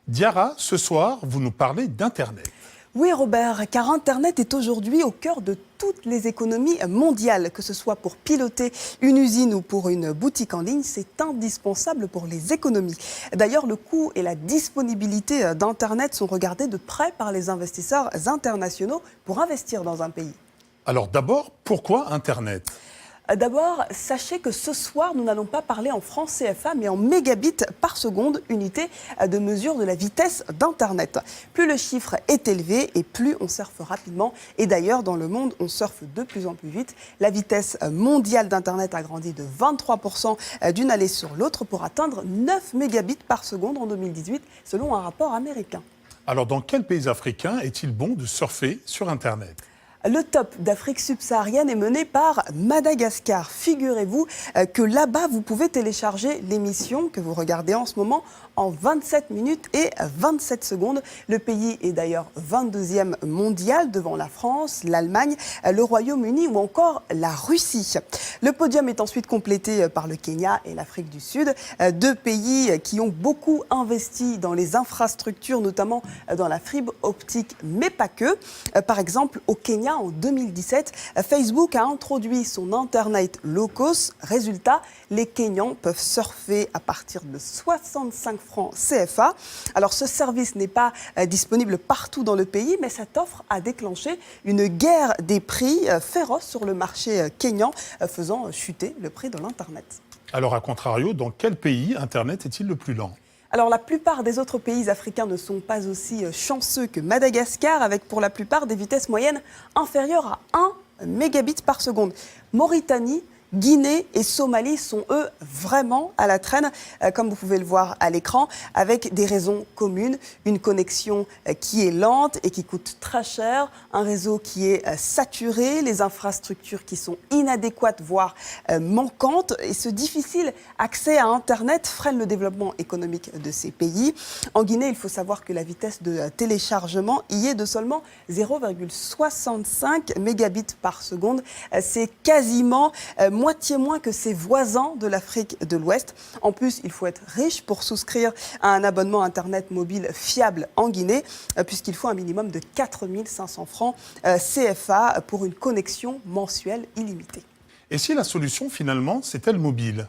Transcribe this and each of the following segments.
Diarra, ce soir, vous nous parlez d'Internet. Oui Robert, car Internet est aujourd'hui au cœur de toutes les économies mondiales. Que ce soit pour piloter une usine ou pour une boutique en ligne, c'est indispensable pour les économies. D'ailleurs, le coût et la disponibilité d'Internet sont regardés de près par les investisseurs internationaux pour investir dans un pays. Alors d'abord, pourquoi Internet ? D'abord, sachez que ce soir, nous n'allons pas parler en francs CFA, mais en mégabits par seconde, unité de mesure de la vitesse d'Internet. Plus le chiffre est élevé et plus on surfe rapidement. Et d'ailleurs, dans le monde, on surfe de plus en plus vite. La vitesse mondiale d'Internet a grandi de 23% d'une allée sur l'autre pour atteindre 9 mégabits par seconde en 2018, selon un rapport américain. Alors dans quel pays africain est-il bon de surfer sur Internet ? Le top d'Afrique subsaharienne est mené par Madagascar. Figurez-vous que là-bas, vous pouvez télécharger l'émission que vous regardez en ce moment en 27 minutes et 27 secondes. Le pays est d'ailleurs 22e mondial devant la France, l'Allemagne, le Royaume-Uni ou encore la Russie. Le podium est ensuite complété par le Kenya et l'Afrique du Sud, deux pays qui ont beaucoup investi dans les infrastructures, notamment dans la fibre optique, mais pas que. Par exemple, au Kenya, en 2017, Facebook a introduit son Internet low cost. Résultat, les Kenyans peuvent surfer à partir de 65 francs CFA. Alors ce service n'est pas disponible partout dans le pays, mais cette offre a déclenché une guerre des prix féroce sur le marché kényan, faisant chuter le prix de l'Internet. Alors à contrario, dans quel pays Internet est-il le plus lent ? Alors la plupart des autres pays africains ne sont pas aussi chanceux que Madagascar, avec pour la plupart des vitesses moyennes inférieures à 1 mégabit par seconde. Mauritanie, Guinée et Somalie sont, eux, vraiment à la traîne, comme vous pouvez le voir à l'écran, avec des raisons communes. Une connexion qui est lente et qui coûte très cher, un réseau qui est saturé, les infrastructures qui sont inadéquates, voire manquantes. Et ce difficile accès à Internet freine le développement économique de ces pays. En Guinée, il faut savoir que la vitesse de téléchargement y est de seulement 0,65 mégabits par seconde. C'est quasiment moitié moins que ses voisins de l'Afrique de l'Ouest. En plus, il faut être riche pour souscrire à un abonnement Internet mobile fiable en Guinée, puisqu'il faut un minimum de 4 500 francs CFA pour une connexion mensuelle illimitée. Et si la solution, finalement, c'est-elle mobile ?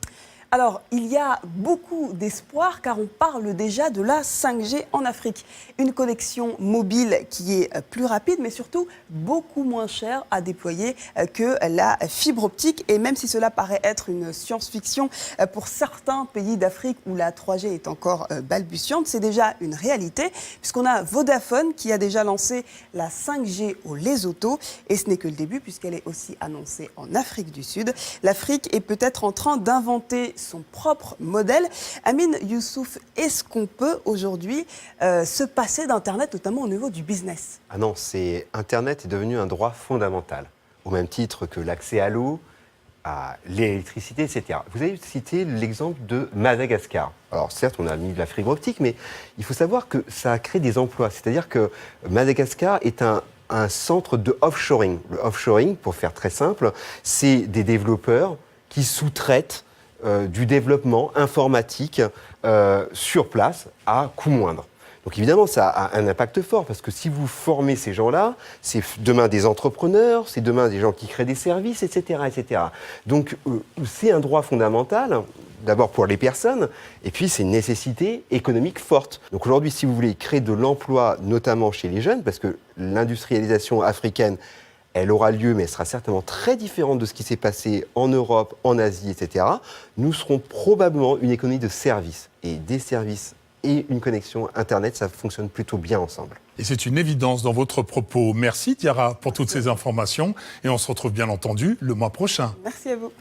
Alors, il y a beaucoup d'espoir car on parle déjà de la 5G en Afrique. Une connexion mobile qui est plus rapide mais surtout beaucoup moins chère à déployer que la fibre optique. Et même si cela paraît être une science-fiction pour certains pays d'Afrique où la 3G est encore balbutiante, c'est déjà une réalité puisqu'on a Vodafone qui a déjà lancé la 5G au Lesotho. Et ce n'est que le début puisqu'elle est aussi annoncée en Afrique du Sud. L'Afrique est peut-être en train d'inventer son propre modèle. Amine Youssouf, est-ce qu'on peut aujourd'hui se passer d'Internet, notamment au niveau du business ? Ah non, Internet est devenu un droit fondamental, au même titre que l'accès à l'eau, à l'électricité, etc. Vous avez cité l'exemple de Madagascar. Alors certes, on a mis de la fibre optique, mais il faut savoir que ça a créé des emplois. C'est-à-dire que Madagascar est un centre de offshoring. Le offshoring, pour faire très simple, c'est des développeurs qui sous-traitent du développement informatique sur place à coût moindre. Donc évidemment, ça a un impact fort parce que si vous formez ces gens-là, c'est demain des entrepreneurs, c'est demain des gens qui créent des services, etc. etc. Donc c'est un droit fondamental, d'abord pour les personnes, et puis c'est une nécessité économique forte. Donc aujourd'hui, si vous voulez créer de l'emploi, notamment chez les jeunes, parce que l'industrialisation africaine, elle aura lieu, mais elle sera certainement très différente de ce qui s'est passé en Europe, en Asie, etc. Nous serons probablement une économie de services. Et des services et une connexion Internet, ça fonctionne plutôt bien ensemble. Et c'est une évidence dans votre propos. Merci Diarra pour toutes ces informations. Et on se retrouve bien entendu le mois prochain. Merci à vous.